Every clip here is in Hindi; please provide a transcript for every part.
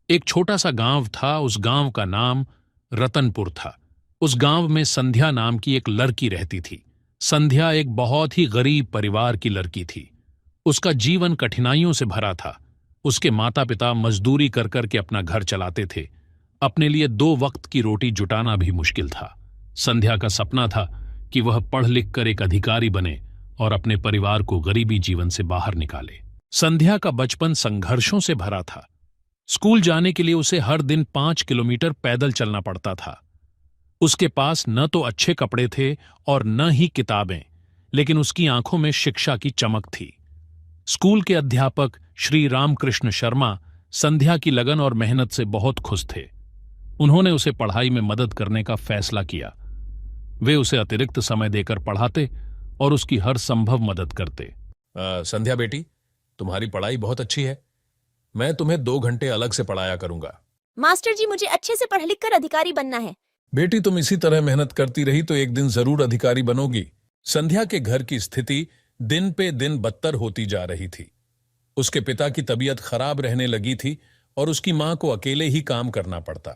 एक छोटा सा गांव था। उस गांव का नाम रतनपुर था। उस गांव में संध्या नाम की एक लड़की रहती थी। संध्या एक बहुत ही गरीब परिवार की लड़की थी। उसका जीवन कठिनाइयों से भरा था। उसके माता पिता मजदूरी कर कर के अपना घर चलाते थे। अपने लिए दो वक्त की रोटी जुटाना भी मुश्किल था। संध्या का सपना था कि वह पढ़ लिख कर एक अधिकारी बने और अपने परिवार को गरीबी जीवन से बाहर निकाले। संध्या का बचपन संघर्षों से भरा था। स्कूल जाने के लिए उसे हर दिन 5 किलोमीटर पैदल चलना पड़ता था। उसके पास न तो अच्छे कपड़े थे और न ही किताबें, लेकिन उसकी आंखों में शिक्षा की चमक थी। स्कूल के अध्यापक श्री रामकृष्ण शर्मा संध्या की लगन और मेहनत से बहुत खुश थे। उन्होंने उसे पढ़ाई में मदद करने का फैसला किया। वे उसे अतिरिक्त समय देकर पढ़ाते और उसकी हर संभव मदद करते। संध्या बेटी, तुम्हारी पढ़ाई बहुत अच्छी है। मैं तुम्हें 2 घंटे अलग से पढ़ाया करूंगा। मास्टर जी, मुझे अच्छे से पढ़ लिख कर अधिकारी बनना है। बेटी, तुम इसी तरह मेहनत करती रही तो एक दिन जरूर अधिकारी बनोगी। संध्या के घर की स्थिति दिन पे दिन बदतर होती जा रही थी। उसके पिता की तबीयत खराब रहने लगी थी और उसकी मां को अकेले ही काम करना पड़ता।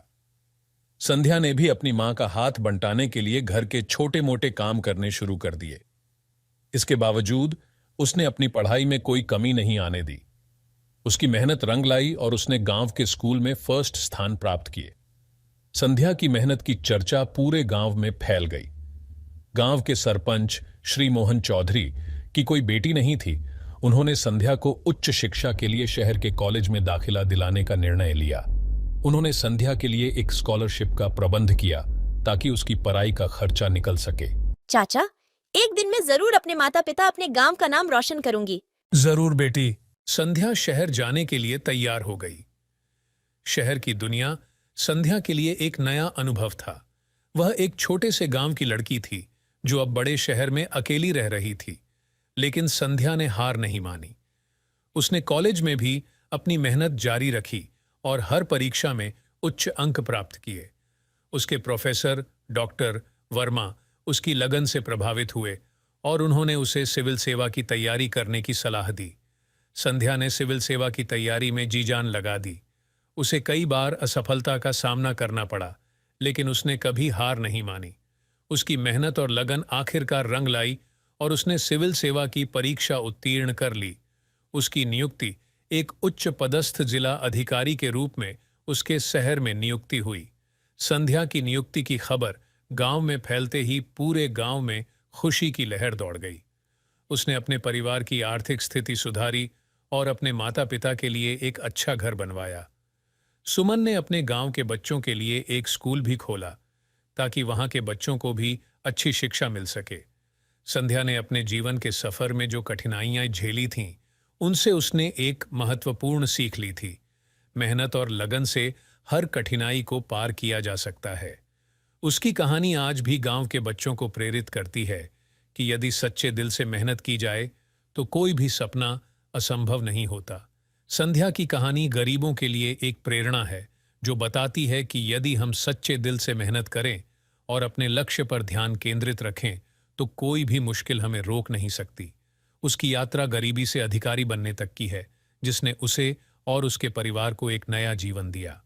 संध्या ने भी अपनी मां का हाथ बंटाने के लिए घर के छोटे मोटे काम करने शुरू कर दिए। इसके बावजूद उसने अपनी पढ़ाई में कोई कमी नहीं आने दी। उसकी मेहनत रंग लाई और उसने गांव के स्कूल में फर्स्ट स्थान प्राप्त किए। संध्या की मेहनत की चर्चा पूरे गांव में फैल गई। गांव के सरपंच श्री मोहन चौधरी की कोई बेटी नहीं थी। उन्होंने संध्या को उच्च शिक्षा के लिए शहर के कॉलेज में दाखिला दिलाने का निर्णय लिया। उन्होंने संध्या के लिए एक स्कॉलरशिप का प्रबंध किया ताकि उसकी पढ़ाई का खर्चा निकल सके। चाचा, एक दिन मैं जरूर अपने माता पिता अपने गांव का नाम रोशन करूंगी। जरूर बेटी। संध्या शहर जाने के लिए तैयार हो गई। शहर की दुनिया संध्या के लिए एक नया अनुभव था। वह एक छोटे से गांव की लड़की थी जो अब बड़े शहर में अकेली रह रही थी। लेकिन संध्या ने हार नहीं मानी। उसने कॉलेज में भी अपनी मेहनत जारी रखी और हर परीक्षा में उच्च अंक प्राप्त किए। उसके प्रोफेसर डॉक्टर वर्मा उसकी लगन से प्रभावित हुए और उन्होंने उसे सिविल सेवा की तैयारी करने की सलाह दी। संध्या ने सिविल सेवा की तैयारी में जी जान लगा दी। उसे कई बार असफलता का सामना करना पड़ा, लेकिन उसने कभी हार नहीं मानी। उसकी मेहनत और लगन आखिरकार रंग लाई और उसने सिविल सेवा की परीक्षा उत्तीर्ण कर ली। उसकी नियुक्ति एक उच्च पदस्थ जिला अधिकारी के रूप में उसके शहर में नियुक्ति हुई। संध्या की नियुक्ति की खबर गांव में फैलते ही पूरे गांव में खुशी की लहर दौड़ गई। उसने अपने परिवार की आर्थिक स्थिति सुधारी और अपने माता पिता के लिए एक अच्छा घर बनवाया। सुमन ने अपने गांव के बच्चों के लिए एक स्कूल भी खोला ताकि वहां के बच्चों को भी अच्छी शिक्षा मिल सके। संध्या ने अपने जीवन के सफर में जो कठिनाइयां झेली थीं, उनसे उसने एक महत्वपूर्ण सीख ली थी। मेहनत और लगन से हर कठिनाई को पार किया जा सकता है। उसकी कहानी आज भी गांव के बच्चों को प्रेरित करती है कि यदि सच्चे दिल से मेहनत की जाए तो कोई भी सपना असंभव नहीं होता। संध्या की कहानी गरीबों के लिए एक प्रेरणा है जो बताती है कि यदि हम सच्चे दिल से मेहनत करें और अपने लक्ष्य पर ध्यान केंद्रित रखें तो कोई भी मुश्किल हमें रोक नहीं सकती। उसकी यात्रा गरीबी से अधिकारी बनने तक की है, जिसने उसे और उसके परिवार को एक नया जीवन दिया।